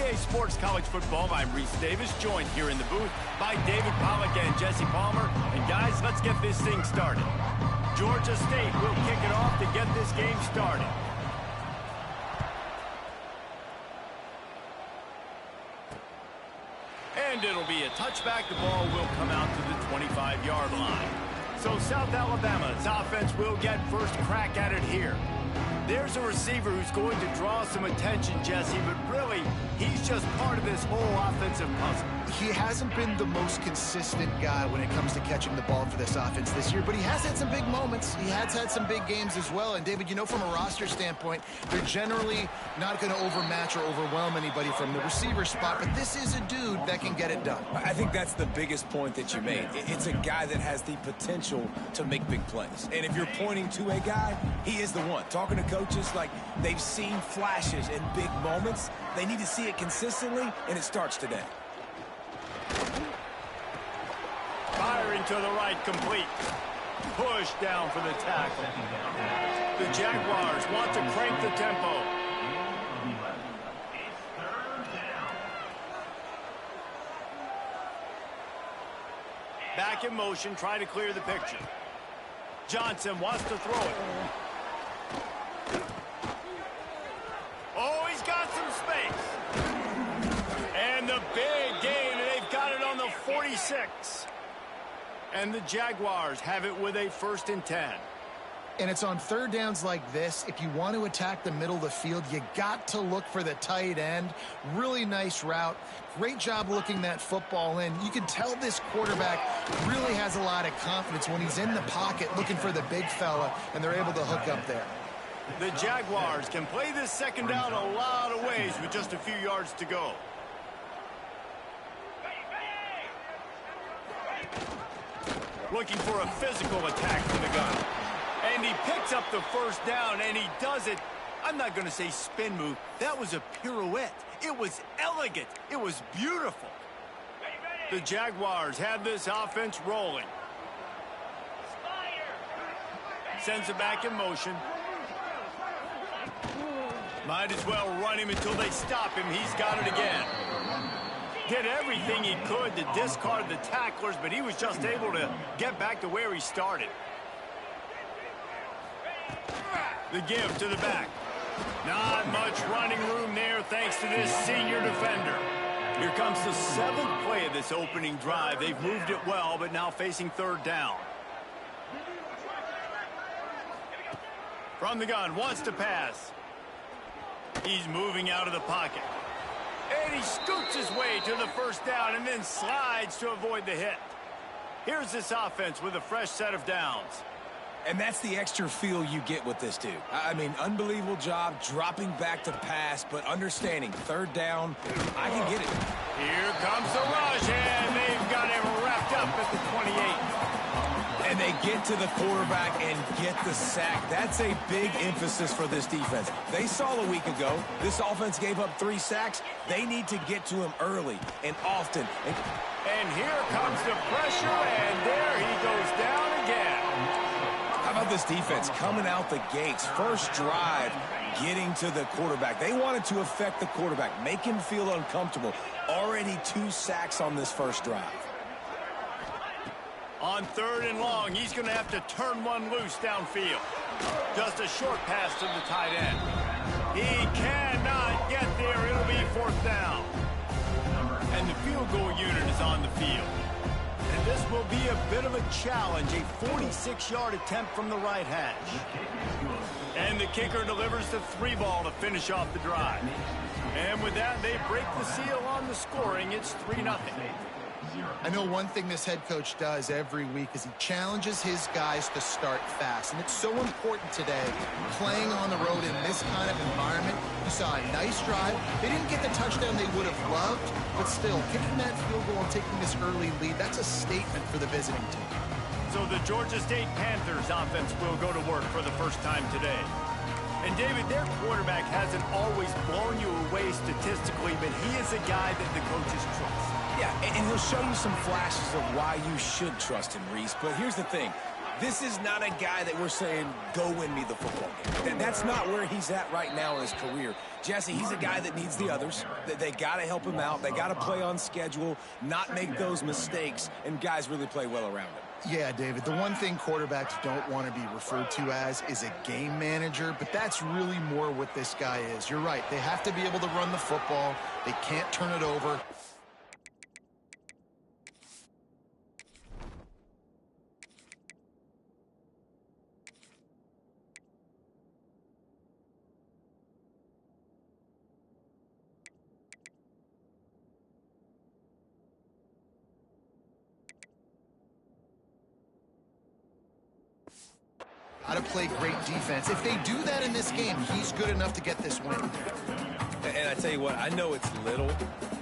EA Sports College Football, I'm Reese Davis, joined here in the booth by David Pollack and Jesse Palmer. And guys, let's get this thing started. Georgia State will kick it off to get this game started. And it'll be a touchback. The ball will come out to the 25-yard line. So South Alabama's offense will get first crack at it here. There's a receiver who's going to draw some attention, Jesse, but really, he's just part of this whole offensive puzzle. He hasn't been the most consistent guy when it comes to catching the ball for this offense this year, but he has had some big moments. He has had some big games as well. And, David, you know, from a roster standpoint, they're generally not going to overmatch or overwhelm anybody from the receiver spot, but this is a dude that can get it done. I think that's the biggest point that you made. It's a guy that has the potential to make big plays. And if you're pointing to a guy, he is the one. Talking to coaches, like, they've seen flashes in big moments. They need to see it consistently, and it starts today. Firing to the right, complete. Push down for the tackle. The Jaguars want to crank the tempo. Back in motion, try to clear the picture. Johnson wants to throw it. Oh, he's got some space. And the big gain, and they've got it on the 46. And the Jaguars have it with a 1st and 10. And it's on third downs like this. If you want to attack the middle of the field, you got to look for the tight end. Really nice route. Great job looking that football in. You can tell this quarterback really has a lot of confidence when he's in the pocket looking for the big fella, and they're able to hook up there. The Jaguars can play this second down a lot of ways with just a few yards to go. Looking for a physical attack from the gun. And he picks up the 1st down, and he does it. I'm not going to say spin move. That was a pirouette. It was elegant. It was beautiful. The Jaguars have this offense rolling. Sends it back in motion. Might as well run him until they stop him. He's got it again. Did everything he could to discard the tacklers, but he was just able to get back to where he started. The give to the back. Not much running room there thanks to this senior defender. Here comes the 7th play of this opening drive. They've moved it well, but now facing 3rd down. From the gun, wants to pass. He's moving out of the pocket. And he scoots his way to the 1st down and then slides to avoid the hit. Here's this offense with a fresh set of downs. And that's the extra feel you get with this dude. I mean, unbelievable job dropping back to pass, but understanding 3rd down, I can get it. Here comes the rush, and they've got him wrapped up at the 28. And they get to the quarterback and get the sack. That's a big emphasis for this defense. They saw a week ago, this offense gave up 3 sacks. They need to get to him early and often. And here comes the pressure, and there he goes down again. How about this defense coming out the gates? First drive, getting to the quarterback. They wanted to affect the quarterback, make him feel uncomfortable. Already 2 sacks on this first drive. On 3rd and long, he's going to have to turn one loose downfield. Just a short pass to the tight end. He cannot get there. It'll be 4th down. And the field goal unit is on the field. And this will be a bit of a challenge, a 46-yard attempt from the right hash. And the kicker delivers the 3-ball to finish off the drive. And with that, they break the seal on the scoring. It's 3-0. I know one thing this head coach does every week is he challenges his guys to start fast. And it's so important today, playing on the road in this kind of environment. You saw a nice drive. They didn't get the touchdown they would have loved, but still, kicking that field goal and taking this early lead, that's a statement for the visiting team. So the Georgia State Panthers offense will go to work for the first time today. And, David, their quarterback hasn't always blown you away statistically, but he is a guy that the coaches trust. Yeah, and he'll show you some flashes of why you should trust him, Reese. But here's the thing. This is not a guy that we're saying, go win me the football game. That's not where he's at right now in his career. Jesse, he's a guy that needs the others. They got to help him out. They got to play on schedule, not make those mistakes, and guys really play well around him. Yeah, David, the one thing quarterbacks don't want to be referred to as is a game manager, but that's really more what this guy is. You're right. They have to be able to run the football. They can't turn it over. How to play great defense. If they do that in this game, he's good enough to get this win. And I tell you what, I know it's little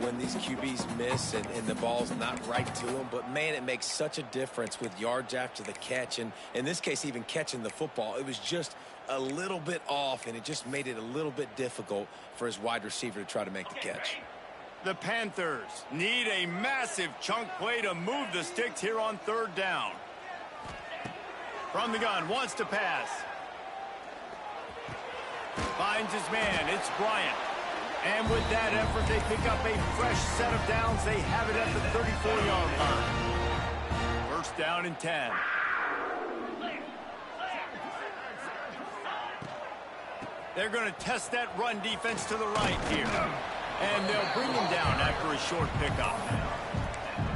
when these QBs miss and the ball's not right to them, but, man, it makes such a difference with yards after the catch. And in this case, even catching the football, it was just a little bit off, and it just made it a little bit difficult for his wide receiver to try to make the catch. The Panthers need a massive chunk play to move the sticks here on third down. From the gun, wants to pass. Finds his man, it's Bryant. And with that effort, they pick up a fresh set of downs. They have it at the 34-yard line. First down and 10. They're going to test that run defense to the right here. And they'll bring him down after a short pickup.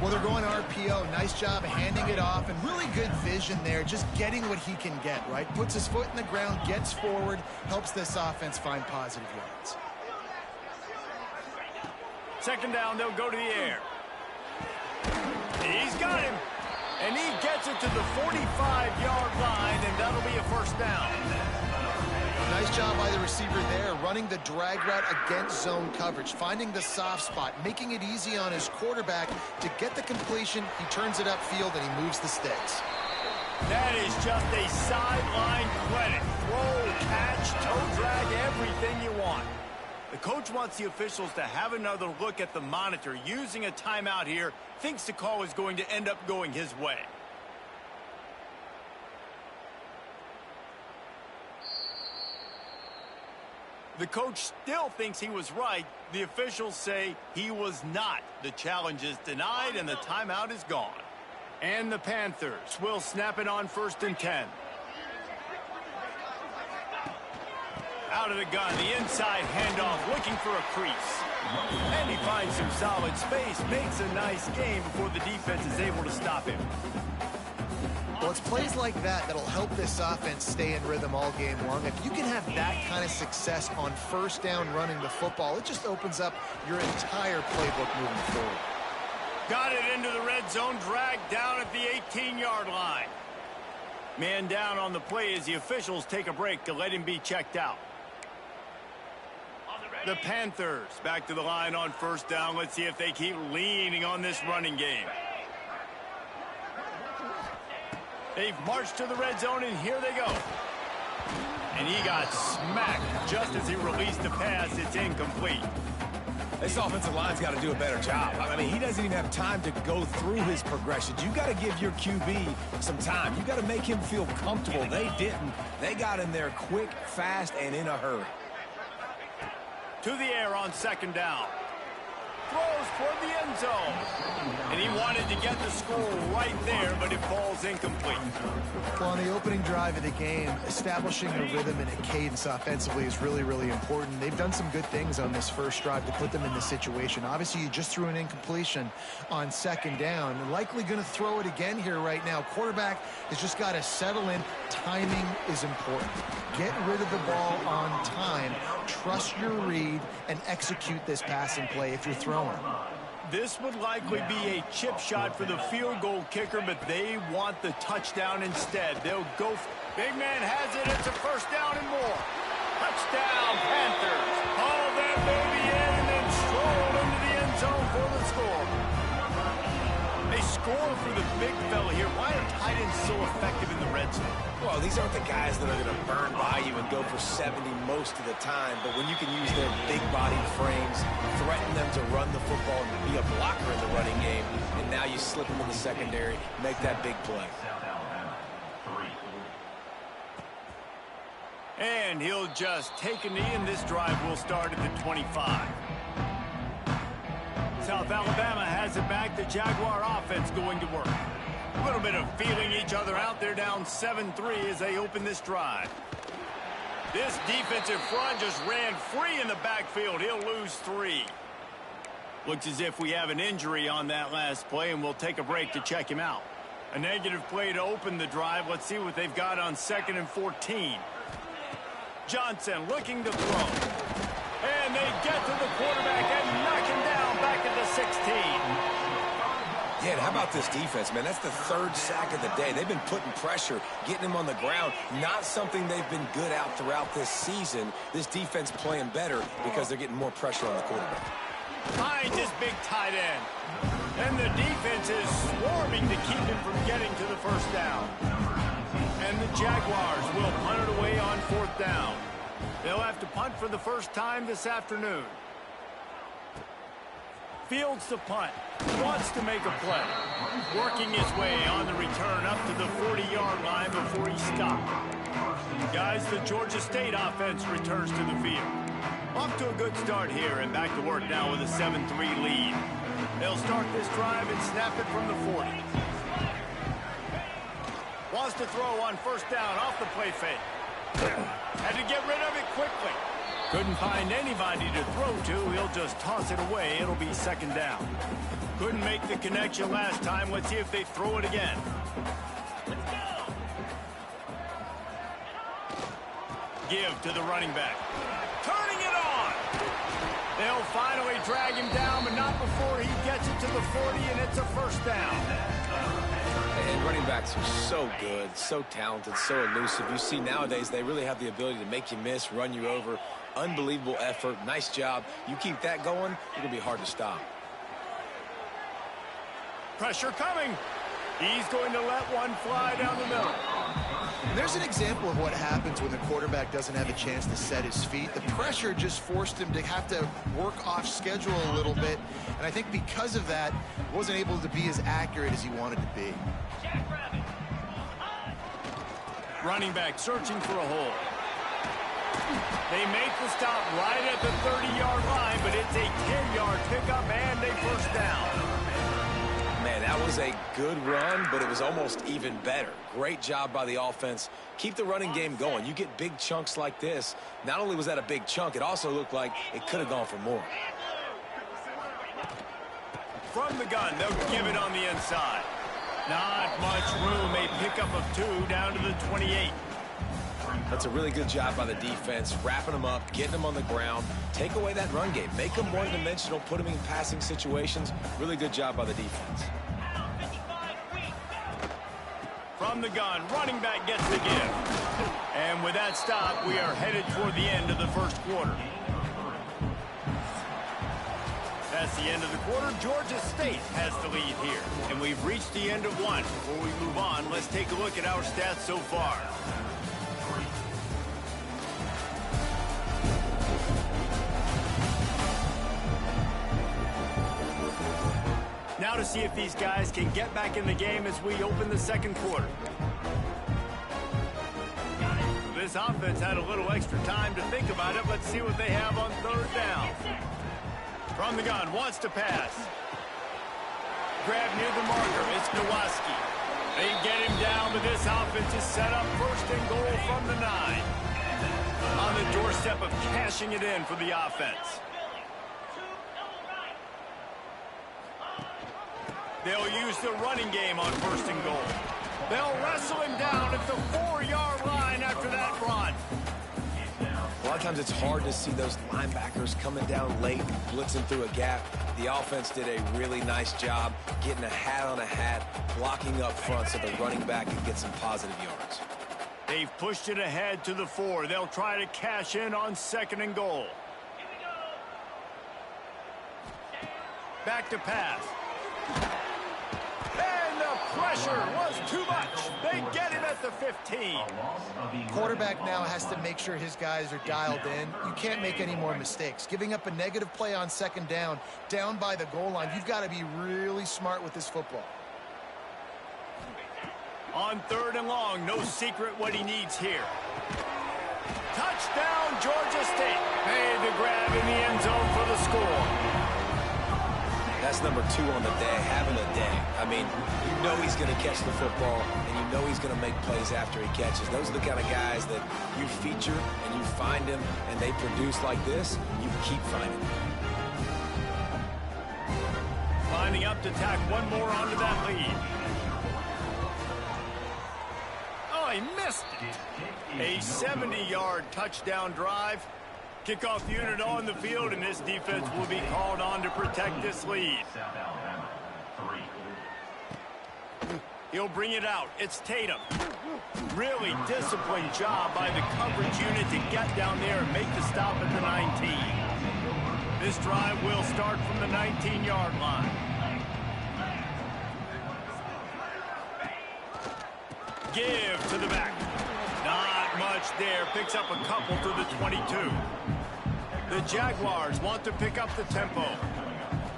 Well, they're going RPO. Nice job handing it off, and really good vision there, just getting what he can get, right? Puts his foot in the ground, gets forward, helps this offense find positive yards. Second down, they'll go to the air. He's got him. And he gets it to the 45-yard line, and that'll be a first down. Nice job by the receiver there, running the drag route against zone coverage, finding the soft spot, making it easy on his quarterback to get the completion. He turns it upfield, and he moves the sticks. That is just a sideline credit. Throw, catch, toe drag, everything you want. The coach wants the officials to have another look at the monitor. Using a timeout here, thinks the call is going to end up going his way. The coach still thinks he was right. The officials say he was not. The challenge is denied, and the timeout is gone. And the Panthers will snap it on first and 10. Out of the gun, the inside handoff, looking for a crease. And he finds some solid space, makes a nice game before the defense is able to stop him. Well, it's plays like that that'll help this offense stay in rhythm all game long. If you can have that kind of success on first down running the football, it just opens up your entire playbook moving forward. Got it into the red zone, dragged down at the 18-yard line. Man down on the play as the officials take a break to let him be checked out. The Panthers back to the line on first down. Let's see if they keep leaning on this running game. They've marched to the red zone, and here they go. And he got smacked just as he released the pass. It's incomplete. This offensive line's got to do a better job. I mean, he doesn't even have time to go through his progressions. You got to give your QB some time. You got to make him feel comfortable. They didn't. They got in there quick, fast, and in a hurry. To the air on second down. Throws toward the end zone. And he wanted to get the score right there, but it falls incomplete. Well, on the opening drive of the game, establishing a rhythm and a cadence offensively is really, really important. They've done some good things on this first drive to put them in this situation. Obviously, you just threw an incompletion on second down. They're likely going to throw it again here right now. Quarterback has just got to settle in. Timing is important. Get rid of the ball on time. Trust your read and execute this passing play if you're throwing. This would likely be a chip shot for the field goal kicker, but they want the touchdown instead. They'll go. Big man has it. It's a first down and more. Touchdown, Panthers. Haul that baby in and then stroll into the end zone for the score. They score for the big fella here. Why are tight ends so effective in the red zone? Well, these aren't the guys that are going to burn by you and go for 70 most of the time, but when you can use their big body frames, threaten them to run the football and be a blocker in the running game, and now you slip them in the secondary, make that big play. And he'll just take a knee, and this drive will start at the 25. South Alabama has it back. The Jaguar offense going to work. A little bit of feeling each other out. They're down 7-3 as they open this drive. This defensive front just ran free in the backfield. He'll lose 3. Looks as if we have an injury on that last play, and we'll take a break to check him out. A negative play to open the drive. Let's see what they've got on 2nd and 14. Johnson looking to throw. And they get to the quarterback and knock him down back at the 16. Yeah, and how about this defense, man? That's the 3rd sack of the day. They've been putting pressure, getting him on the ground. Not something they've been good at throughout this season. This defense playing better because they're getting more pressure on the quarterback. Finds his big tight end. And the defense is swarming to keep him from getting to the first down. And the Jaguars will punt it away on 4th down. They'll have to punt for the first time this afternoon. Fields the punt. Wants to make a play. Working his way on the return up to the 40-yard line before he stopped. Guys, the Georgia State offense returns to the field. Off to a good start here and back to work now with a 7-3 lead. They'll start this drive and snap it from the 40. Wants to throw on 1st down off the play fake. Had to get rid of it quickly. Couldn't find anybody to throw to. He'll just toss it away. It'll be 2nd down. Couldn't make the connection last time. Let's see if they throw it again. Give to the running back. Turning it on. They'll finally drag him down, but not before he gets it to the 40, and it's a 1st down. And running backs are so good, so talented, so elusive. You see nowadays they really have the ability to make you miss, run you over. Unbelievable effort. Nice job. You keep that going, it'll be hard to stop. Pressure coming. He's going to let one fly down the middle. There's an example of what happens when the quarterback doesn't have a chance to set his feet. The pressure just forced him to have to work off schedule a little bit. And I think because of that, he wasn't able to be as accurate as he wanted to be. Running back searching for a hole. They make the stop right at the 30-yard line, but it's a 10-yard pickup and a 1st down. Man, that was a good run, but it was almost even better. Great job by the offense. Keep the running game going. You get big chunks like this. Not only was that a big chunk, it also looked like it could have gone for more. From the gun, they'll give it on the inside. Not much room. A pickup of 2 down to the 28. That's a really good job by the defense, wrapping them up, getting them on the ground. Take away that run game. Make them one-dimensional, put them in passing situations. Really good job by the defense. From the gun, running back gets the give. And with that stop, we are headed toward the end of the 1st quarter. That's the end of the quarter. Georgia State has the lead here. And we've reached the end of 1. Before we move on, let's take a look at our stats so far. Now to see if these guys can get back in the game as we open the 2nd quarter. This offense had a little extra time to think about it. Let's see what they have on 3rd down. From the gun, wants to pass. Grab near the marker, it's Nowaski. They get him down, but this offense is set up 1st and goal from the 9. On the doorstep of cashing it in for the offense. They'll use the running game on 1st and goal. They'll wrestle him down at the 4-yard line after that run. A lot of times it's hard to see those linebackers coming down late, blitzing through a gap. The offense did a really nice job getting a hat on a hat, blocking up front so the running back can get some positive yards. They've pushed it ahead to the 4. They'll try to cash in on 2nd and goal. Back to pass. And the pressure was too much. They get him at the 15. Quarterback now has to make sure his guys are dialed in. You can't make any more mistakes. Giving up a negative play on 2nd down by the goal line, you've got to be really smart with this football. On 3rd and long, no secret what he needs here. Touchdown, Georgia State. Made the grab in the end zone for the score. That's number 2 on the day, having a day. I mean, you know he's going to catch the football, and you know he's going to make plays after he catches. Those are the kind of guys that you feature and you find them, and they produce like this, you keep finding them. Lining up to tack one more onto that lead. Oh, he missed it. A 70-yard touchdown drive. Kickoff unit on the field, and this defense will be called on to protect this lead. He'll bring it out. It's Tatum. Really disciplined job by the coverage unit to get down there and make the stop at the 19. This drive will start from the 19-yard line. Give to the back. Not much there. Picks up a couple to the 22. The Jaguars want to pick up the tempo.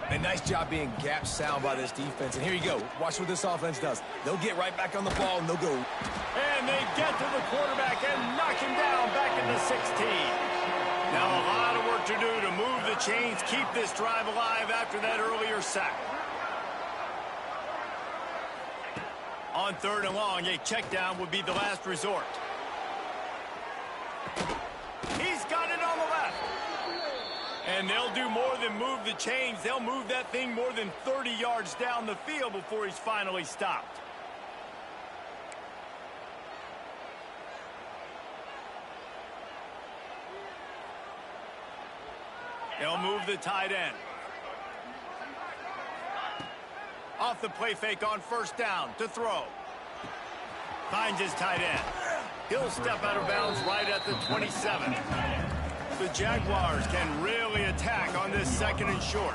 A nice job being gap sound by this defense. And here you go. Watch what this offense does. They'll get right back on the ball, and they'll go. And they get to the quarterback and knock him down back into 16. Now a lot of work to do to move the chains, keep this drive alive after that earlier sack. On 3rd and long, a check down would be the last resort. He's got it on the left. And they'll do more than move the chains. They'll move that thing more than 30 yards down the field before he's finally stopped. They'll move the tight end. Off the play fake on 1st down to throw. Finds his tight end. He'll step out of bounds right at the 27. The Jaguars can really attack on this 2nd and short.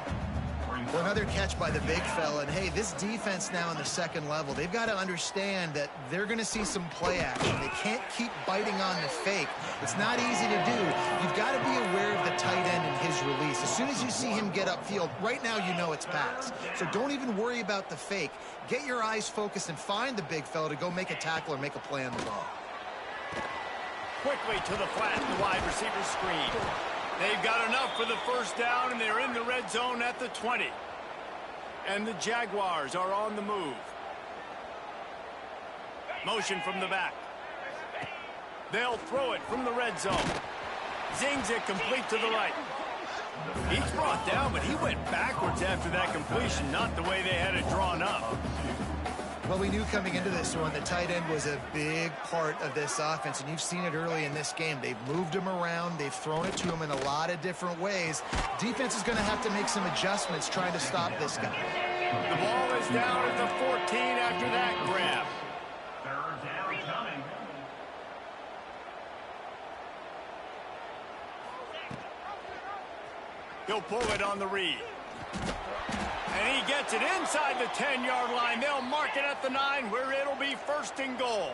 Well, another catch by the big fella. And, hey, this defense now on the 2nd level, they've got to understand that they're going to see some play action. They can't keep biting on the fake. It's not easy to do. You've got to be aware of the tight end and his release. As soon as you see him get upfield, right now you know it's pass. So don't even worry about the fake. Get your eyes focused and find the big fella to go make a tackle or make a play on the ball. Quickly to the flat, the wide receiver screen. They've got enough for the 1st down, and they're in the red zone at the 20. And the Jaguars are on the move. Motion from the back. They'll throw it from the red zone. Zings it complete to the right. He's brought down, but he went backwards after that completion, not the way they had it drawn up. Well, we knew coming into this one, the tight end was a big part of this offense, and you've seen it early in this game. They've moved him around. They've thrown it to him in a lot of different ways. Defense is going to have to make some adjustments trying to stop this guy. The ball is down at the 14 after that grab. 3rd down coming. He'll pull it on the read. And he gets it inside the 10-yard line. They'll mark it at the 9, where it'll be 1st and goal.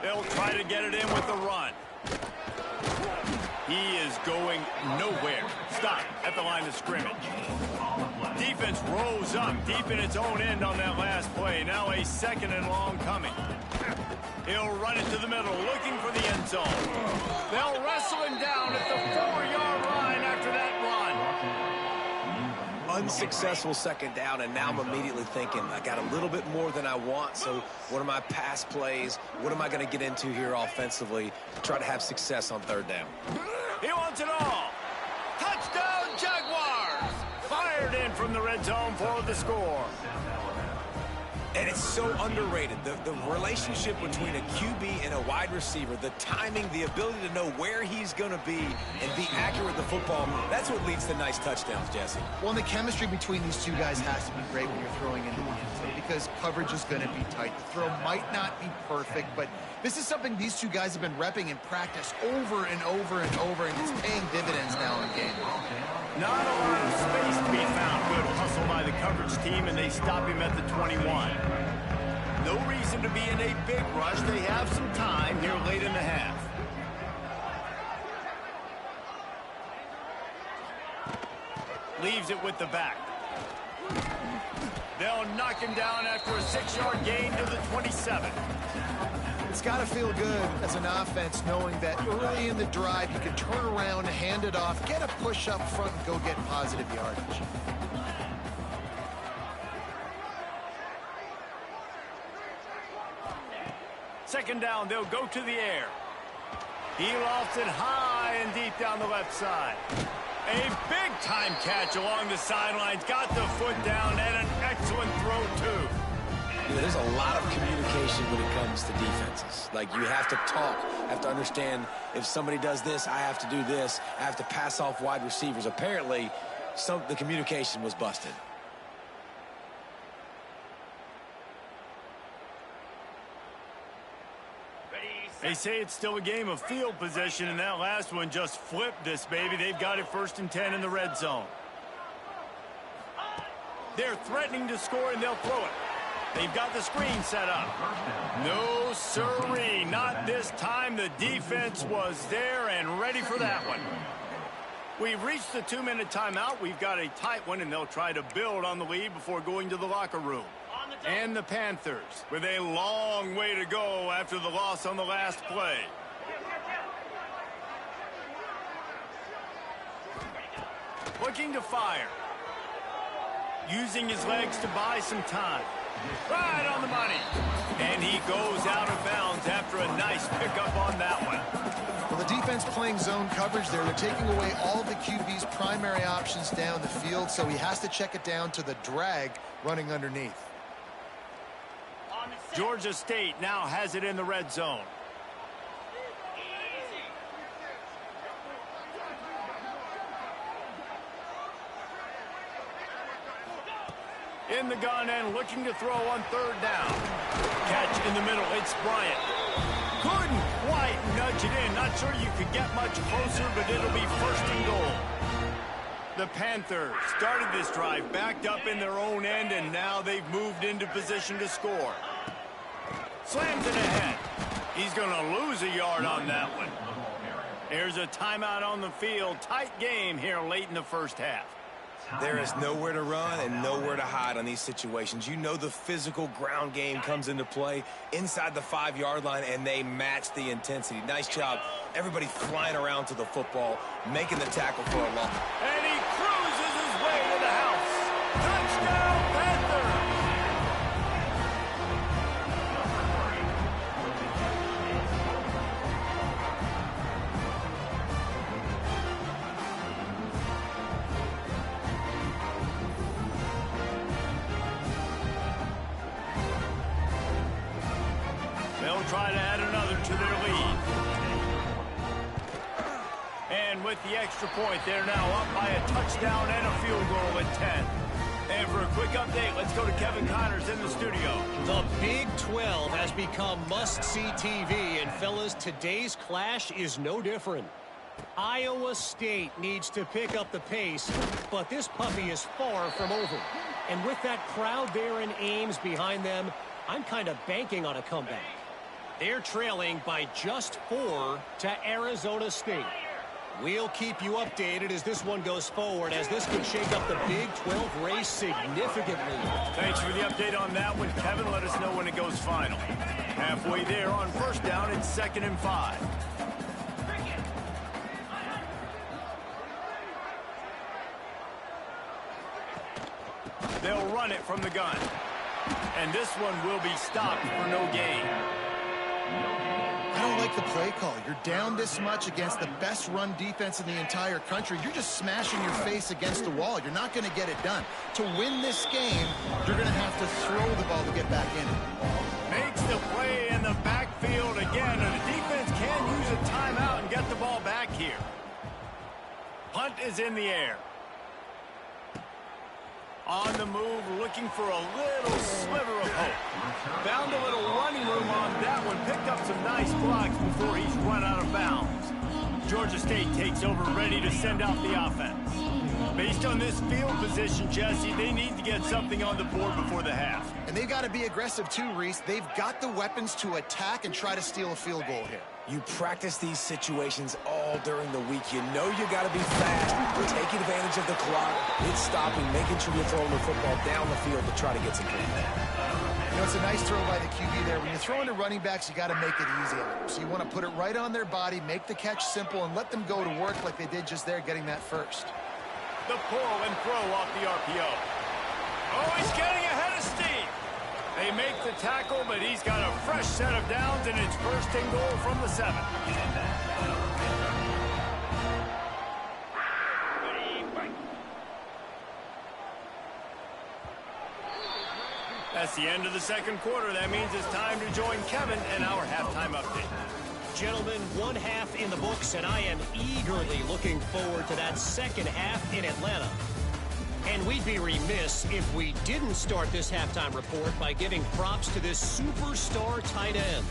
They'll try to get it in with the run. He is going nowhere. Stop at the line of scrimmage. Defense rose up deep in its own end on that last play. Now a 2nd and long coming. He'll run it to the middle, looking for the end zone. They'll wrestle him down at the 4-yard line after that run. Unsuccessful 2nd down, and now I'm immediately thinking, I got a little bit more than I want, so what are my pass plays? What am I going to get into here offensively to try to have success on 3rd down? He wants it all. Touchdown, Jaguars! Fired in from the red zone for the score. And it's so underrated. The relationship between a QB and a wide receiver, the timing, the ability to know where he's going to be and be accurate with the football, that's what leads to nice touchdowns, Jesse. Well, and the chemistry between these two guys has to be great when you're throwing into the end zone because coverage is going to be tight. The throw might not be perfect, but this is something these two guys have been repping in practice over and over and over, and it's paying dividends now in game. Not a lot of space to be found. Good hustle by the coverage team, and they stop him at the 21. No reason to be in a big rush. They have some time here late in the half. Leaves it with the back. They'll knock him down after a 6-yard gain to the 27. It's got to feel good as an offense knowing that early in the drive you can turn around, hand it off, get a push up front, and go get positive yardage. Second down, they'll go to the air. He lofts it high and deep down the left side. A big-time catch along the sidelines. Got the foot down and an excellent throw, too. There's a lot of communication when it comes to defenses. Like, you have to talk, have to understand if somebody does this, I have to do this. I have to pass off wide receivers. Apparently, the communication was busted. They say it's still a game of field position, and that last one just flipped this baby. They've got it 1st and 10 in the red zone. They're threatening to score, and they'll throw it. They've got the screen set up. No siree, not this time. The defense was there and ready for that one. We've reached the 2-minute timeout. We've got a tight one, and they'll try to build on the lead before going to the locker room. And the Panthers with a long way to go after the loss on the last play. Looking to fire. Using his legs to buy some time. Right on the money. And he goes out of bounds after a nice pickup on that one. Well, the defense playing zone coverage there. They're taking away all of the QB's primary options down the field, so he has to check it down to the drag running underneath. Georgia State now has it in the red zone. In the gun and looking to throw on 3rd down. Catch in the middle. It's Bryant. Couldn't quite nudge it in. Not sure you could get much closer, but it'll be 1st and goal. The Panthers started this drive backed up in their own end, and now they've moved into position to score. Slams it ahead. He's going to lose a yard on that one. Here's a timeout on the field. Tight game here late in the first half. There is nowhere to run and nowhere to hide on these situations. You know the physical ground game comes into play inside the 5-yard line, and they match the intensity. Nice job. Everybody flying around to the football, making the tackle for a loss. And he cruises his way to the house. Touchdown, Panthers! They'll try to add another to their lead. And with the extra point, they're now up by a touchdown and a field goal at 10. And for a quick update, let's go to Kevin Connors in the studio. The Big 12 has become must-see TV, and fellas, today's clash is no different. Iowa State needs to pick up the pace, but this puppy is far from over. And with that crowd there in Ames behind them, I'm kind of banking on a comeback. They're trailing by just 4 to Arizona State. We'll keep you updated as this one goes forward, as this could shake up the Big 12 race significantly. Thanks for the update on that one, Kevin. Let us know when it goes final. Halfway there on 1st down, it's 2nd and 5. They'll run it from the gun. And this one will be stopped for no gain. I don't like the play call. You're down this much against the best run defense in the entire country. You're just smashing your face against the wall. You're not going to get it done. To win this game, you're going to have to throw the ball to get back in it. Makes the play in the backfield again, and the defense can use a timeout and get the ball back here. Punt is in the air. On the move, looking for a little sliver of hope. Found a little running room on that one. Picked up some nice blocks before he's run out of bounds. Georgia State takes over, ready to send out the offense. Based on this field position, Jesse, they need to get something on the board before the half. And they've got to be aggressive too, Reese. They've got the weapons to attack and try to steal a field goal here. You practice these situations all during the week. You know you got to be fast, taking advantage of the clock, hit stopping, making sure you're throwing the football down the field to try to get some points. You know, it's a nice throw by the QB there. When you're throwing to running backs, you got to make it easy on them. So you want to put it right on their body, make the catch simple, and let them go to work like they did just there, getting that first. The pull and throw off the RPO. Oh, he's getting ahead of steam. They make the tackle, but he's got a fresh set of downs, and it's first and goal from the 7. That's the end of the second quarter. That means it's time to join Kevin and our halftime update. Gentlemen, one half in the books, and I am eagerly looking forward to that second half in Atlanta. And we'd be remiss if we didn't start this halftime report by giving props to this superstar tight end.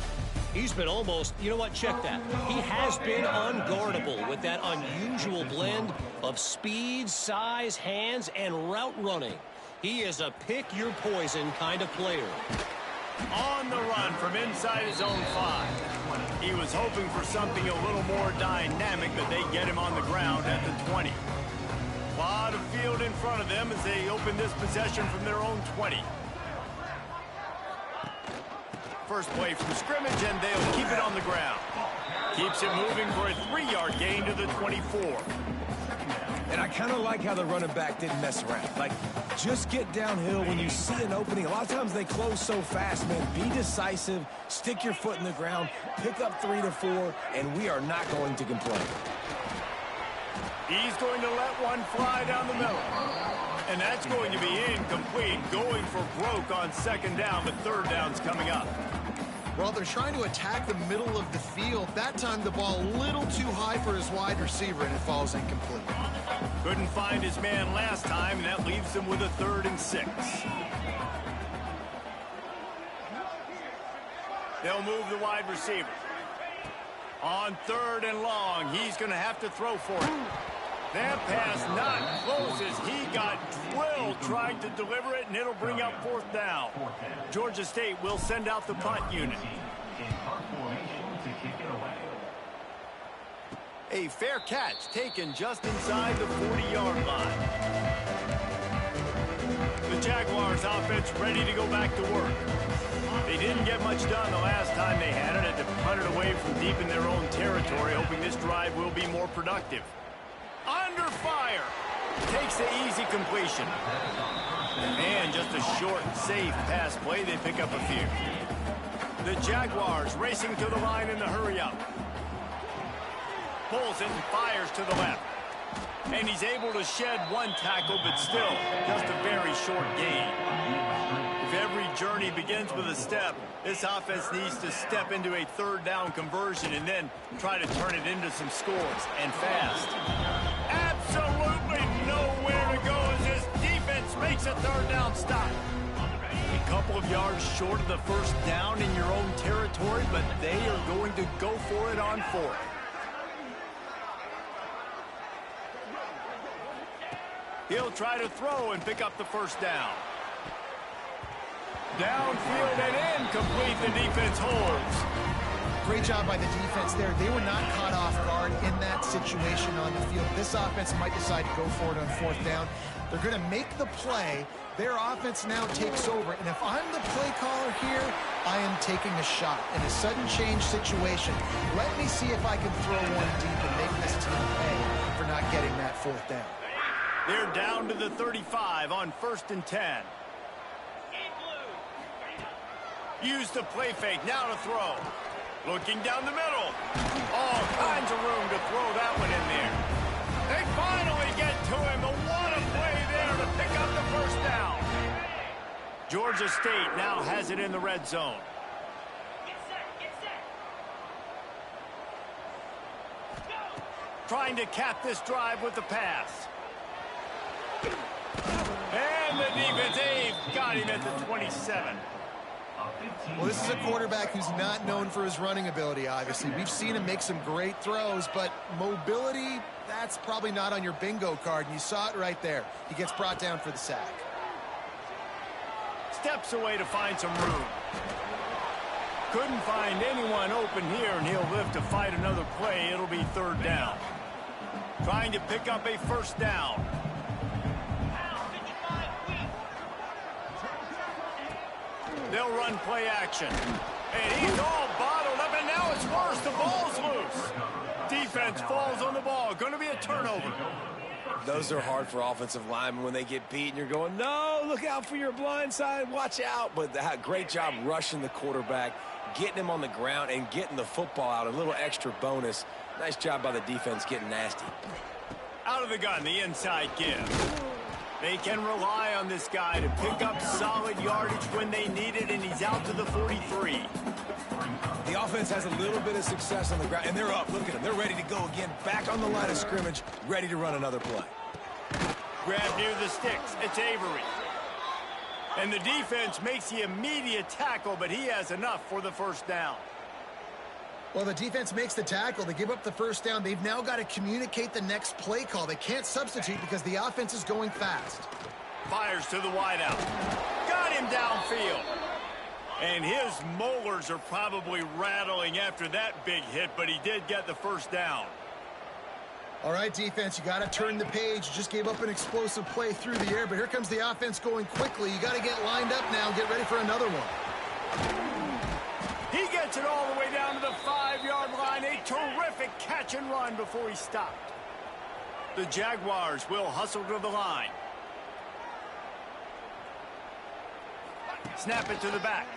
He's been almost, you know what, check that. He has been unguardable with that unusual blend of speed, size, hands, and route running. He is a pick-your-poison kind of player. On the run from inside his own 5. He was hoping for something a little more dynamic, but they get him on the ground at the 20. A lot of field in front of them as they open this possession from their own 20. First play from scrimmage, and they'll keep it on the ground. Keeps it moving for a 3-yard gain to the 24. And I kind of like how the running back didn't mess around. Like, just get downhill when you see an opening. A lot of times they close so fast, man. Be decisive, stick your foot in the ground, pick up 3 to 4, and we are not going to complain. He's going to let one fly down the middle. And that's going to be incomplete, going for broke on second down, but third down's coming up. Well, they're trying to attack the middle of the field. That time the ball a little too high for his wide receiver, and it falls incomplete. Couldn't find his man last time, and that leaves them with a 3rd and 6. They'll move the wide receiver. On 3rd and long, he's going to have to throw for it. That pass not close as he got drilled trying to deliver it, and it'll bring up 4th down. Georgia State will send out the punt unit. A fair catch taken just inside the 40-yard line. The Jaguars offense ready to go back to work. They didn't get much done the last time they had it. Had to punt it away from deep in their own territory, hoping this drive will be more productive. Under fire. Takes the easy completion. And just a short, safe pass play. They pick up a few. The Jaguars racing to the line in the hurry-up. Pulls it and fires to the left. And he's able to shed one tackle, but still just a very short gain. If every journey begins with a step, this offense needs to step into a 3rd down conversion and then try to turn it into some scores, and fast. Absolutely nowhere to go as this defense makes a 3rd down stop. A couple of yards short of the 1st down in your own territory, but they are going to go for it on 4th. He'll try to throw and pick up the 1st down. Downfield and incomplete. The defense holds. Great job by the defense there. They were not caught off guard in that situation on the field. This offense might decide to go for it on 4th down. They're going to make the play. Their offense now takes over. And if I'm the play caller here, I am taking a shot in a sudden change situation. Let me see if I can throw one deep and make this team pay for not getting that 4th down. They're down to the 35 on 1st and 10. Use the play fake, now to throw. Looking down the middle. All kinds of room to throw that one in there. They finally get to him, but what a play there to pick up the 1st down. Georgia State now has it in the red zone. Trying to cap this drive with the pass. And the defense, they've got him at the 27. Well, this is a quarterback who's not known for his running ability, obviously. We've seen him make some great throws, but mobility, that's probably not on your bingo card, and you saw it right there. He gets brought down for the sack. Steps away to find some room. Couldn't find anyone open here, and he'll live to fight another play. It'll be 3rd down. Trying to pick up a 1st down. They'll run play action. And he's all bottled up, and now it's worse. The ball's loose. Defense falls on the ball. Going to be a turnover. Those are hard for offensive linemen when they get beat, and you're going, no, look out for your blind side, watch out. But great job rushing the quarterback, getting him on the ground, and getting the football out. A little extra bonus. Nice job by the defense getting nasty. Out of the gun, the inside give. They can rely on this guy to pick up solid yardage when they need it, and he's out to the 43. The offense has a little bit of success on the ground, and they're up. Look at them. They're ready to go again. Back on the line of scrimmage, ready to run another play. Grab near the sticks. It's Avery. And the defense makes the immediate tackle, but he has enough for the 1st down. Well, the defense makes the tackle. They give up the 1st down. They've now got to communicate the next play call. They can't substitute because the offense is going fast. Fires to the wideout. Got him downfield. And his molars are probably rattling after that big hit, but he did get the 1st down. All right, defense, you got to turn the page. You just gave up an explosive play through the air, but here comes the offense going quickly. You got to get lined up now and get ready for another one. He gets it all the way down to the 5-yard line. A terrific catch and run before he stopped. The Jaguars will hustle to the line. Snap it to the back.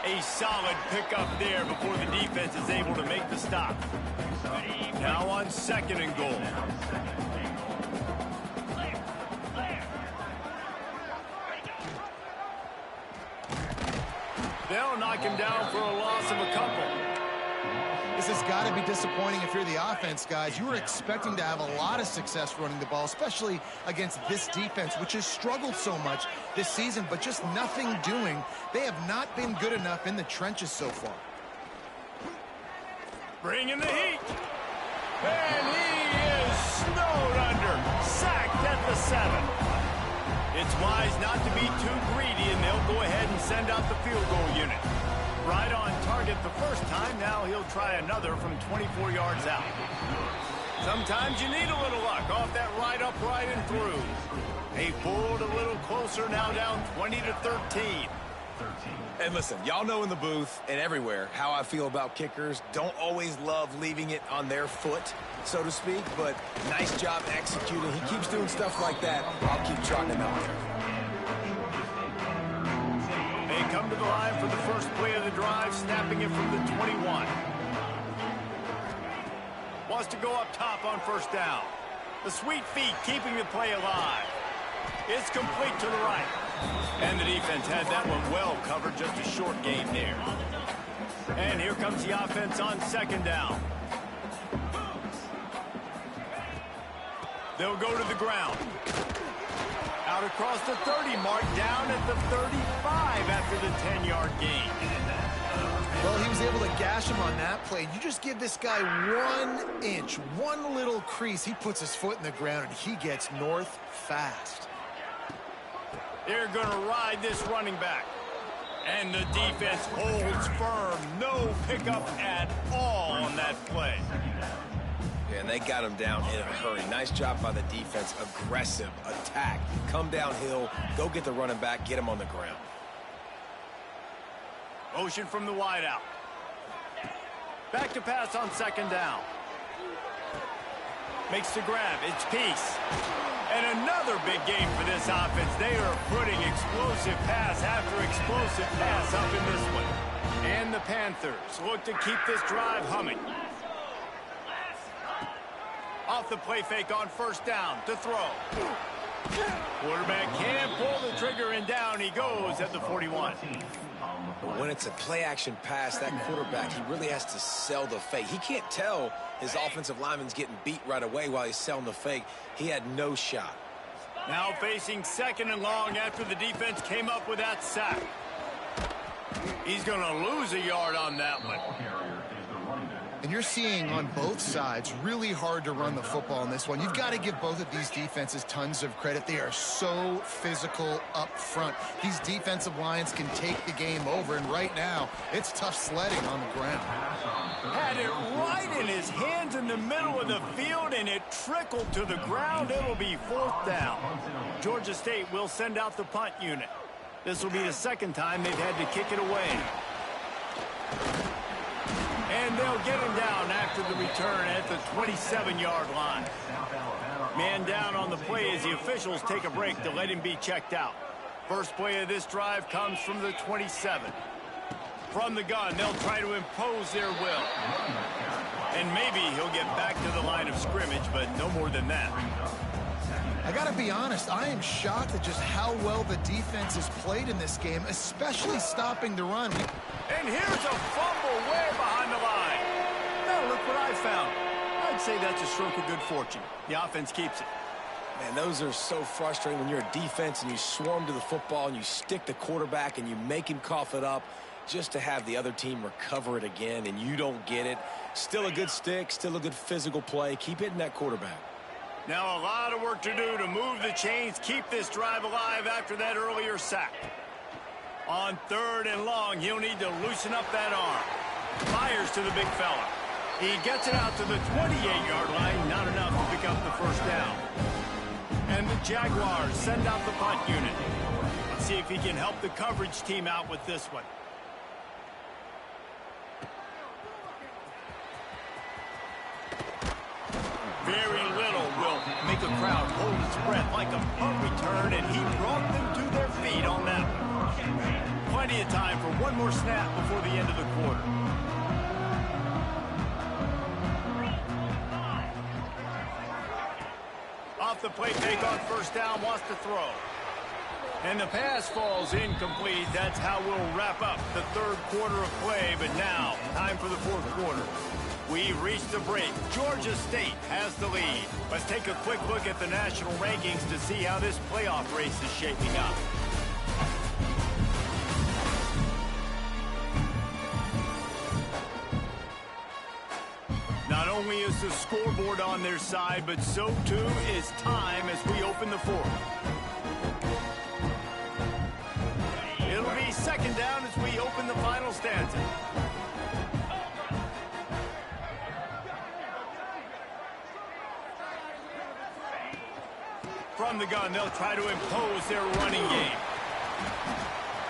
A solid pickup there before the defense is able to make the stop. Now on 2nd and goal. They'll knock him down for a loss of a couple. This has got to be disappointing if you're the offense, guys. You were expecting to have a lot of success running the ball, especially against this defense, which has struggled so much this season, but just nothing doing. They have not been good enough in the trenches so far. Bringing the heat. And he is snowed under. Sacked at the 7. It's wise not to be too greedy, and they'll go ahead and send out the field goal unit. Right on target the 1st time. Now he'll try another from 24 yards out. Sometimes you need a little luck off that right upright and through. They pulled a little closer, now down 20-13. And listen, y'all know in the booth and everywhere how I feel about kickers. Don't always love leaving it on their foot, so to speak, but nice job executing. He keeps doing stuff like that. I'll keep trotting him out there. They come to the line for the first play of the drive, snapping it from the 21. Wants to go up top on 1st down. The sweet feet keeping the play alive. It's complete to the right. And the defense had that one well covered, just a short gain there. And here comes the offense on 2nd down. They'll go to the ground. Out across the 30 mark, down at the 35 after the 10-yard gain. Well, he was able to gash him on that play. You just give this guy 1 inch, one little crease. He puts his foot in the ground, and he gets north fast. They're going to ride this running back. And the defense holds firm. No pickup at all on that play. Yeah, and they got him down in a hurry. Nice job by the defense. Aggressive attack. Come downhill. Go get the running back. Get him on the ground. Motion from the wideout. Back to pass on 2nd down. Makes the grab. It's Peace. And another big game for this offense. They are putting explosive pass after explosive pass up in this one. And the Panthers look to keep this drive humming. Off the play fake on 1st down to throw. Quarterback can't pull the trigger, and down he goes at the 41. But when it's a play-action pass, that quarterback, he really has to sell the fake. He can't tell his offensive lineman's getting beat right away while he's selling the fake. He had no shot. Now facing 2nd and long after the defense came up with that sack. He's going to lose a yard on that one. And you're seeing on both sides really hard to run the football in this one. You've got to give both of these defenses tons of credit. They are so physical up front. These defensive lines can take the game over, and right now, it's tough sledding on the ground. Had it right in his hands in the middle of the field, and it trickled to the ground. It'll be 4th down. Georgia State will send out the punt unit. This will be the second time they've had to kick it away. And they'll get him down after the return at the 27-yard line. Man down on the play as the officials take a break to let him be checked out. First play of this drive comes from the 27. From the gun, they'll try to impose their will. And maybe he'll get back to the line of scrimmage, but no more than that. I got to be honest, I am shocked at just how well the defense has played in this game, especially stopping the run. And here's a fumble way behind the line. Now look what I found. I'd say that's a stroke of good fortune. The offense keeps it. Man, those are so frustrating when you're a defense and you swarm to the football and you stick the quarterback and you make him cough it up just to have the other team recover it again and you don't get it. Still a good stick, still a good physical play. Keep hitting that quarterback. Now a lot of work to do to move the chains, keep this drive alive after that earlier sack. On 3rd and long, he'll need to loosen up that arm. Fires to the big fella. He gets it out to the 28-yard line, not enough to pick up the first down. And the Jaguars send out the punt unit. Let's see if he can help the coverage team out with this one. Very little will make a crowd hold its breath like a punt return, and he brought them to their feet on that one. Plenty of time for one more snap before the end of the quarter. Off the play fake on first down, wants to throw. And the pass falls incomplete. That's how we'll wrap up the 3rd quarter of play, but now time for the 4th quarter. We've reached the break. Georgia State has the lead. Let's take a quick look at the national rankings to see how this playoff race is shaping up. Not only is the scoreboard on their side, but so too is time as we open the 4th. It'll be 2nd down as we open the final stanza. From the gun, they'll try to impose their running game.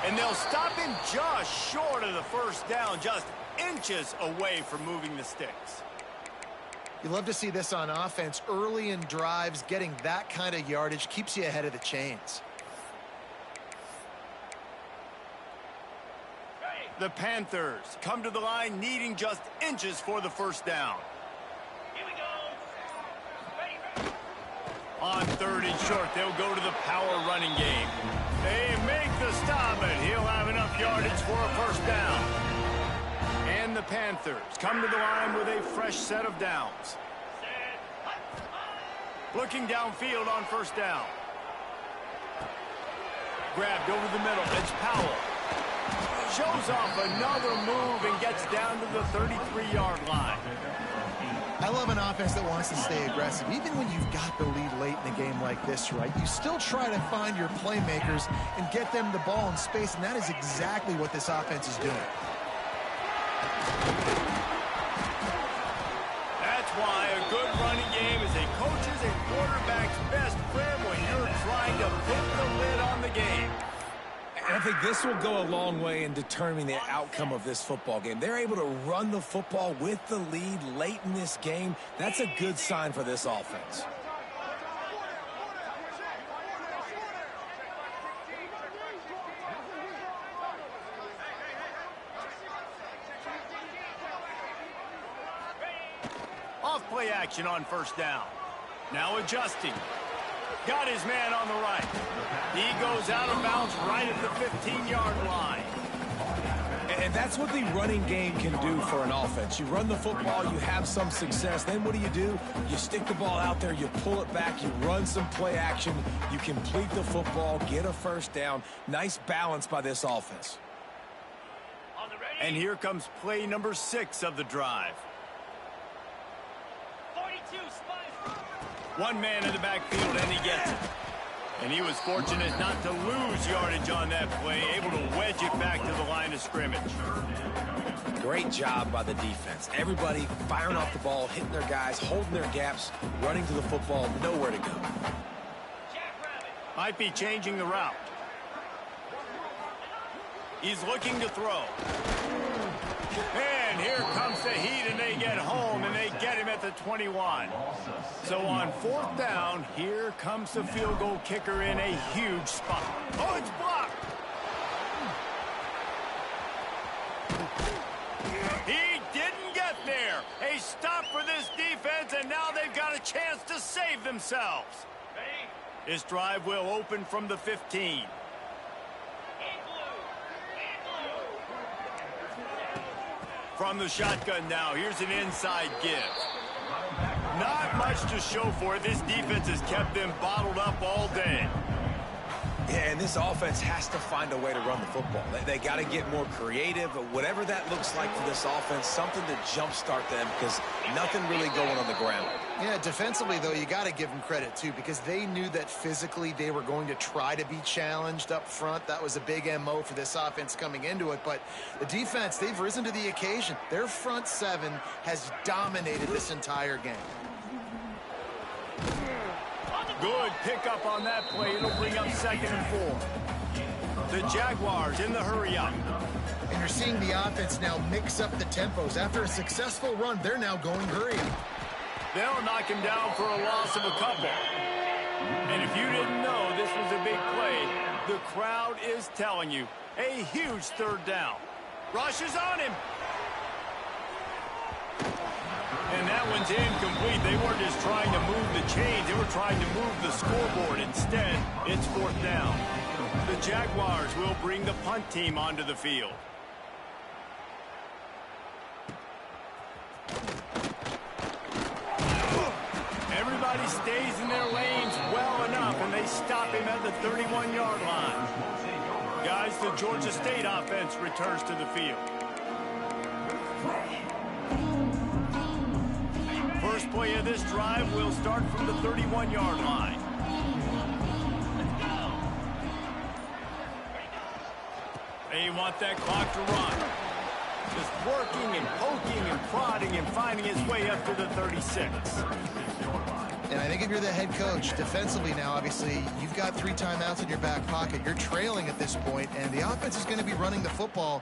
And they'll stop him just short of the first down, just inches away from moving the sticks. You love to see this on offense. Early in drives, getting that kind of yardage keeps you ahead of the chains. The Panthers come to the line needing just inches for the first down. On 3rd and short, they'll go to the power running game. They make the stop, and he'll have enough yardage for a first down. And the Panthers come to the line with a fresh set of downs. Looking downfield on first down. Grabbed over the middle. It's Powell. Shows off another move and gets down to the 33-yard line. I love an offense that wants to stay aggressive. Even when you've got the lead late in a game like this, right, you still try to find your playmakers and get them the ball in space, and that is exactly what this offense is doing. That's why a good running game is a coach's and quarterback's best friend when you're trying to put the lid on the game. And I think this will go a long way in determining the outcome of this football game. They're able to run the football with the lead late in this game. That's a good sign for this offense. Off play action on first down. Now adjusting. Got his man on the right. He goes out of bounds right at the 15-yard line. And that's what the running game can do for an offense. You run the football, you have some success. Then what do? You stick the ball out there, you pull it back, you run some play action, you complete the football, get a first down. Nice balance by this offense. And here comes play number 6 of the drive. 42, spot. One man in the backfield, and he gets it. And he was fortunate not to lose yardage on that play, able to wedge it back to the line of scrimmage. Great job by the defense. Everybody firing off the ball, hitting their guys, holding their gaps, running to the football, nowhere to go. Might be changing the route. He's looking to throw. And here comes the heat, and they get home, and they get him at the 21. So on 4th down, here comes the field goal kicker in a huge spot. Oh, it's blocked. He didn't get there. A stop for this defense, and now they've got a chance to save themselves. This drive will open from the 15. From the shotgun now, here's an inside give. Not much to show for it. This defense has kept them bottled up all day. Yeah, and this offense has to find a way to run the football. They got to get more creative, but whatever that looks like for this offense, something to jumpstart them because nothing really going on the ground. Yeah, defensively, though, you got to give them credit, too, because they knew that physically they were going to try to be challenged up front. That was a big MO for this offense coming into it. But the defense, they've risen to the occasion. Their front 7 has dominated this entire game. Good pickup on that play. It'll bring up 2nd and 4. The Jaguars in the hurry up. And you're seeing the offense now mix up the tempos. After a successful run, they're now going hurry up. They'll knock him down for a loss of a couple. And if you didn't know this was a big play, the crowd is telling you. A huge 3rd down. Rush is on him. And that one's incomplete. They weren't just trying to move the chains. They were trying to move the scoreboard. Instead, it's 4th down. The Jaguars will bring the punt team onto the field. Everybody stays in their lanes well enough, and they stop him at the 31-yard line. Guys, the Georgia State offense returns to the field. First play of this drive will start from the 31-yard line. They want that clock to run. Just working and poking and prodding and finding his way up to the 36. And I think if you're the head coach, defensively now, obviously, you've got 3 timeouts in your back pocket. You're trailing at this point, and the offense is going to be running the football,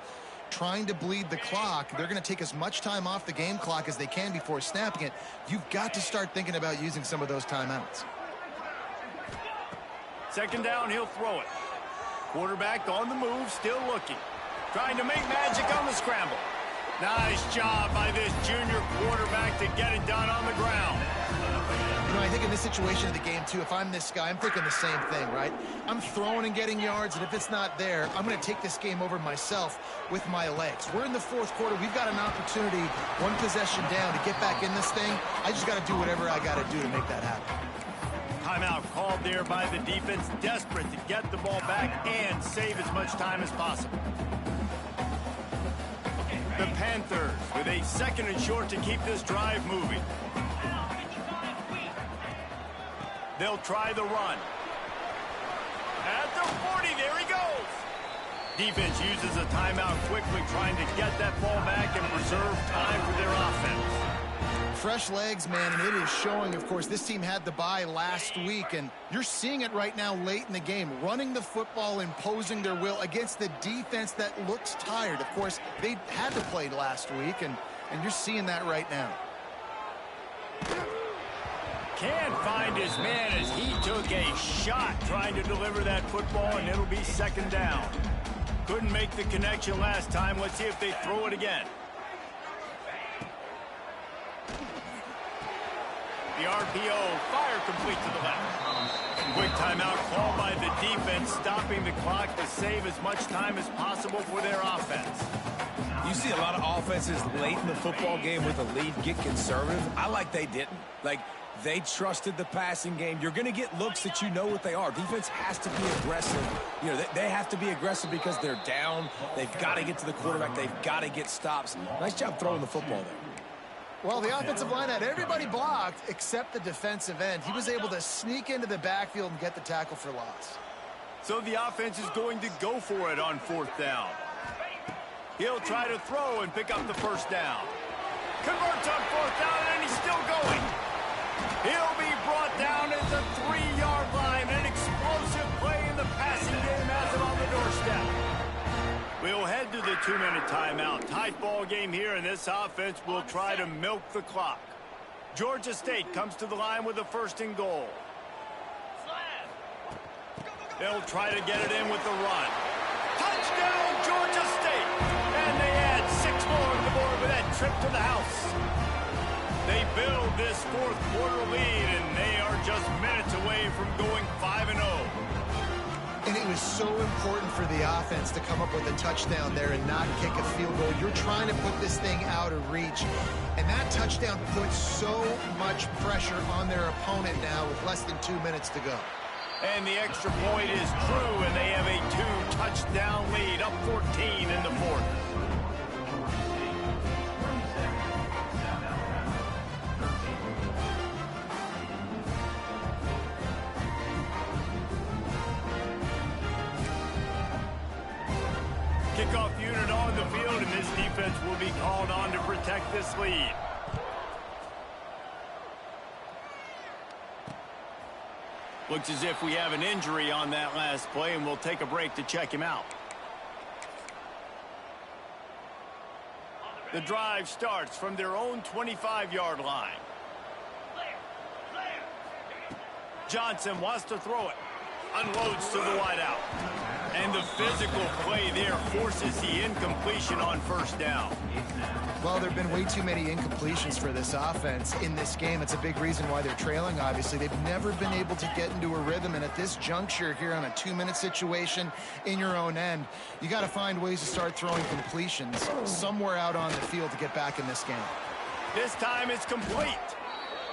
trying to bleed the clock. They're going to take as much time off the game clock as they can before snapping it. You've got to start thinking about using some of those timeouts. 2nd down, he'll throw it. Quarterback on the move, still looking. Trying to make magic on the scramble. Nice job by this junior quarterback to get it done on the ground. You know, I think in this situation of the game, too, if I'm this guy, I'm thinking the same thing, right? I'm throwing and getting yards, and if it's not there, I'm going to take this game over myself with my legs. We're in the 4th quarter. We've got an opportunity, 1 possession down, to get back in this thing. I just got to do whatever I got to do to make that happen. Timeout called there by the defense, desperate to get the ball back and save as much time as possible. The Panthers with a 2nd and short to keep this drive moving. They'll try the run. At the 40, there he goes. Defense uses a timeout quickly, trying to get that ball back and preserve time for their offense. Fresh legs, man, and it is showing. Of course, this team had the bye last week, and you're seeing it right now late in the game, running the football, imposing their will against the defense that looks tired. Of course, they had to play last week, and you're seeing that right now. Can't find his man as he took a shot trying to deliver that football, and it'll be 2nd down. Couldn't make the connection last time. Let's see if they throw it again. The RPO, fire complete to the left. Quick timeout called by the defense, stopping the clock to save as much time as possible for their offense. You see a lot of offenses late in the football game with a lead get conservative. I like they didn't. Like, They trusted the passing game. You're going to get looks that you know what they are. Defense has to be aggressive. You know, they have to be aggressive because they're down. They've got to get to the quarterback. They've got to get stops. Nice job throwing the football there. Well, the offensive line had everybody blocked except the defensive end. He was able to sneak into the backfield and get the tackle for loss. So the offense is going to go for it on 4th down. He'll try to throw and pick up the 1st down. Converts on 4th down, and he's still going. He'll be brought down at the 3-yard line. An explosive play in the passing game has him on the doorstep. We'll head to the 2-minute timeout. Tight ball game here, and this offense will try to milk the clock. Georgia State comes to the line with a 1st and goal. They'll try to get it in with the run. Touchdown, Georgia State! And they add 6 more on the board with that trip to the house. They build this 4th quarter lead, and they are just minutes away from going 5-0. And it was so important for the offense to come up with a touchdown there and not kick a field goal. You're trying to put this thing out of reach. And that touchdown puts so much pressure on their opponent now with less than 2 minutes to go. And the extra point is true, and they have a 2-touchdown lead, up 14 in the 4th. Kickoff unit on the field, and this defense will be called on to protect this lead. Looks as if we have an injury on that last play, and we'll take a break to check him out. The drive starts from their own 25-yard line. Johnson wants to throw it. Unloads to the wideout. And the physical play there forces the incompletion on 1st down. Well, there have been way too many incompletions for this offense in this game. It's a big reason why they're trailing, obviously. They've never been able to get into a rhythm, and at this juncture here on a 2-minute situation in your own end, you got to find ways to start throwing completions somewhere out on the field to get back in this game. This time it's complete.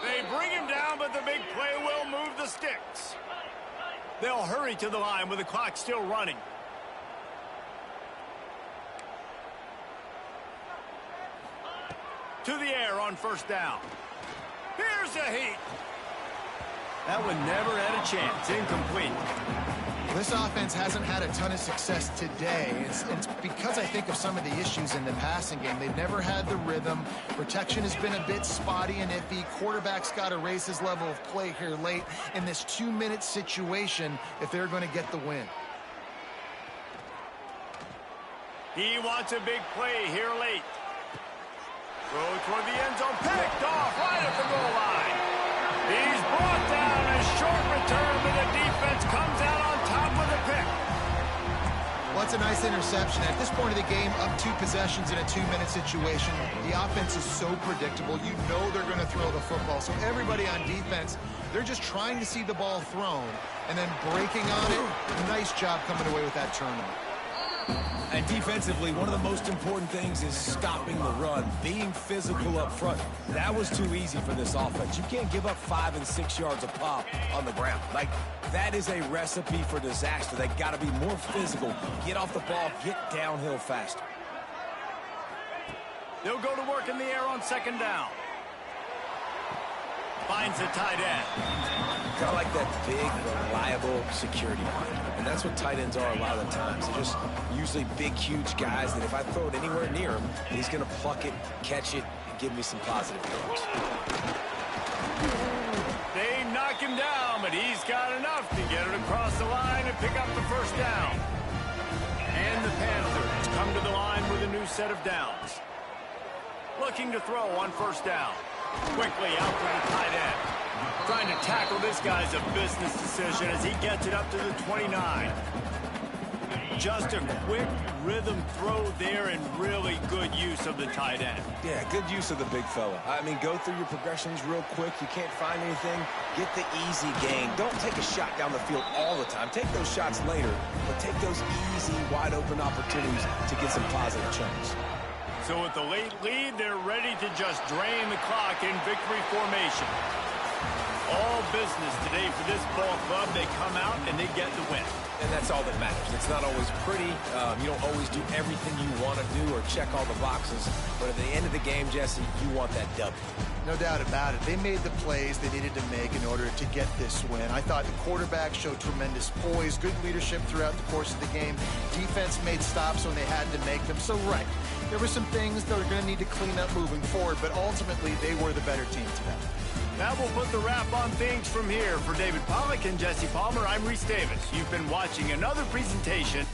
They bring him down, but the big play will move the sticks. They'll hurry to the line with the clock still running. To the air on 1st down. Here's a heat. That one never had a chance. Incomplete. This offense hasn't had a ton of success today. It's because I think of some of the issues in the passing game. They've never had the rhythm. Protection has been a bit spotty and iffy. Quarterback's got to raise his level of play here late in this 2-minute situation if they're going to get the win. He wants a big play here late. Throw toward the end zone. Picked off right at the goal line. He's brought down. A short return, but the defense comes out on top of the pick. Well, it's a nice interception. At this point of the game, up 2 possessions in a 2-minute situation, the offense is so predictable. You know they're going to throw the football. So everybody on defense, they're just trying to see the ball thrown and then breaking on it. Nice job coming away with that turnover. And defensively, one of the most important things is stopping the run, being physical up front. That was too easy for this offense. You can't give up 5 and 6 yards a pop on the ground. Like, that is a recipe for disaster. They got to be more physical, get off the ball, get downhill faster. They'll go to work in the air on 2nd down. Finds the tight end. Kind of like that big, reliable security line. And that's what tight ends are a lot of the times. They're just usually big, huge guys that if I throw it anywhere near him, he's going to pluck it, catch it, and give me some positive yards. They knock him down, but he's got enough to get it across the line and pick up the 1st down. And the Panthers come to the line with a new set of downs. Looking to throw on 1st down. Quickly out to the tight end. Trying to tackle this guy's a business decision as he gets it up to the 29. Just a quick rhythm throw there and really good use of the tight end. Yeah, good use of the big fella. I mean, go through your progressions real quick. You can't find anything. Get the easy gain. Don't take a shot down the field all the time. Take those shots later, but take those easy, wide-open opportunities to get some positive chunks. So with the late lead, they're ready to just drain the clock in victory formation. All business today for this ball club. They come out and they get the win. And that's all that matters. It's not always pretty. You don't always do everything you want to do or check all the boxes. But at the end of the game, Jesse, you want that W. No doubt about it. They made the plays they needed to make in order to get this win. I thought the quarterback showed tremendous poise, good leadership throughout the course of the game. Defense made stops when they had to make them. So, right, there were some things that are going to need to clean up moving forward, but ultimately they were the better team today. That will put the wrap on things from here. For David Pollack and Jesse Palmer, I'm Reese Davis. You've been watching another presentation.